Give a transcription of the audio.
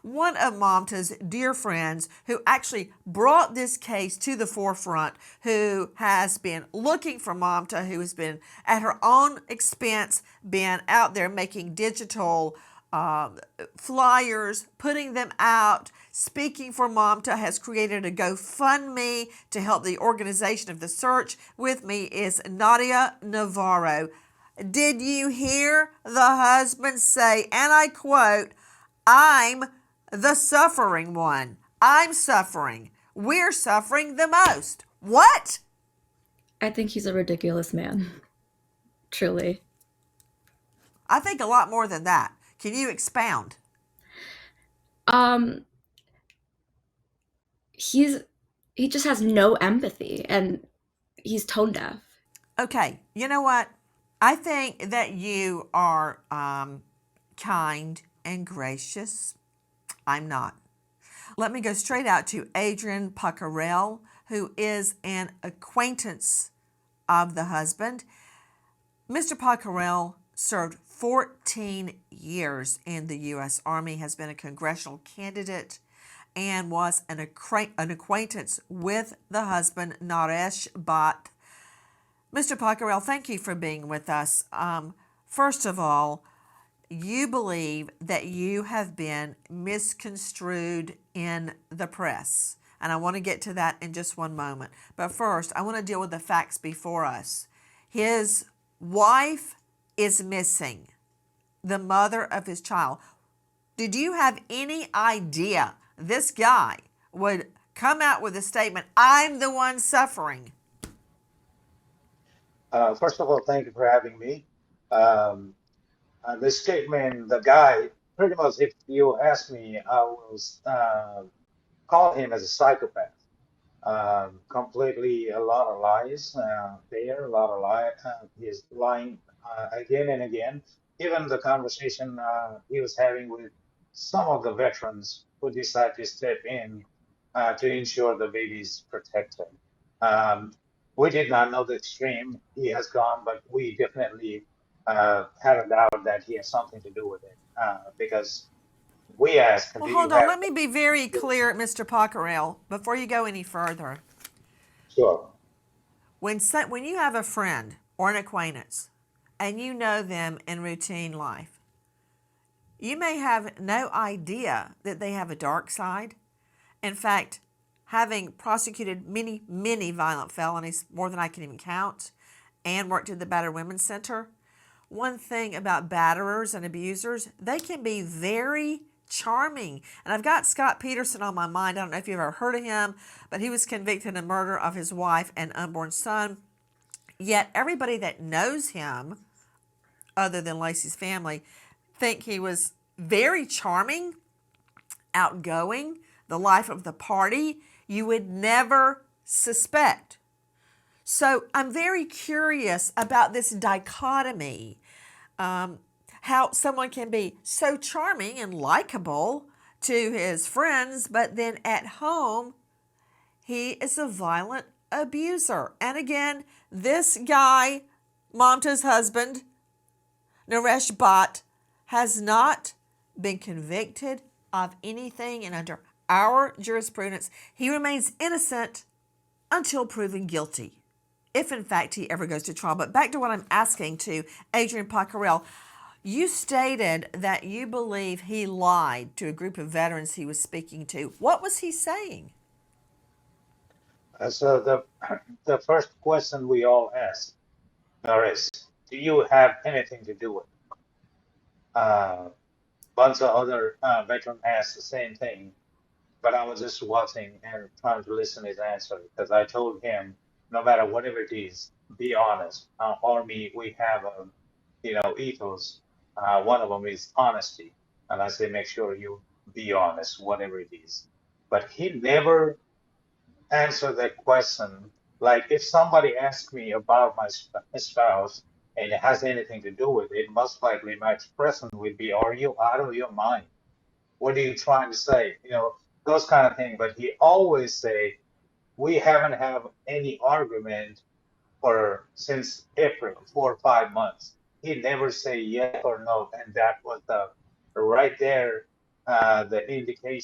one of Mamta's dear friends who actually brought this case to the forefront, who has been looking for Mamta, who has been at her own expense, been out there making digital flyers, putting them out, speaking for Mamta, has created a GoFundMe to help the organization of the search. With me is Nadia Navarro. Did you hear the husband say, and I quote, "I'm the suffering one. I'm suffering. We're suffering the most." What? I think he's a ridiculous man. Truly. I think a lot more than that. Can you expound? Um he's he just has no empathy and he's tone deaf. Okay, you know what? I think that you are kind and gracious. I'm not. Let me go straight out to Adrian Paccarel, who is an acquaintance of the husband. Mr. Paccarel served 14 years in the U.S. Army, has been a congressional candidate, and was an acquaintance with the husband, Naresh Bhatt. Mr. Paccarel, thank you for being with us. First of all, you believe that you have been misconstrued in the press. And I want to get to that in just one moment. But first, I want to deal with the facts before us. His wife is missing, the mother of his child. Did you have any idea this guy would come out with a statement, "I'm the one suffering"? First of all, thank you for having me. Um, the statement, the guy, pretty much, if you ask me, I will call him as a psychopath. Completely a lot of lies there, a lot of lie. He's lying again and again. Even the conversation he was having with some of the veterans who decide to step in to ensure the baby's protected. Um, we did not know the extreme he has gone, but we definitely had a doubt that he has something to do with it because we asked, Well, do you hold on. have? Let me be very clear, Mr. Pockerell, before you go any further. Sure. When you have a friend or an acquaintance and you know them in routine life, you may have no idea that they have a dark side. In fact, having prosecuted many, many violent felonies, more than I can even count, and worked at the Battered Women's Center, one thing about batterers and abusers, they can be very charming. And I've got Scott Peterson on my mind. I don't know if you've ever heard of him, but he was convicted of murder of his wife and unborn son. Yet everybody that knows him, other than Lacey's family, think he was very charming, outgoing, the life of the party. You would never suspect. So I'm very curious about this dichotomy, how someone can be so charming and likable to his friends, but then at home, he is a violent abuser. And again, this guy, Mamta's husband, Naresh Bhatt, has not been convicted of anything, and under our jurisprudence, he remains innocent until proven guilty, if in fact he ever goes to trial. But back to what I'm asking to Adrian Paccarel. You stated that you believe he lied to a group of veterans he was speaking to. What was he saying? So the first question we all ask, Doris, do you have anything to do with it? Bunch of other veterans asked the same thing, but I was just watching and trying to listen to his answer because I told him, no matter whatever it is, be honest. Army, we have a, ethos. One of them is honesty, and I say make sure you be honest, whatever it is. But he never answer that question. Like if somebody asks me about my spouse and it has anything to do with it, most likely my expression would be, "Are you out of your mind? What are you trying to say?" Those kind of things. But he always say, "We haven't have any argument for since April, 4 or 5 months." He never say yes or no, and that was the right there. the indication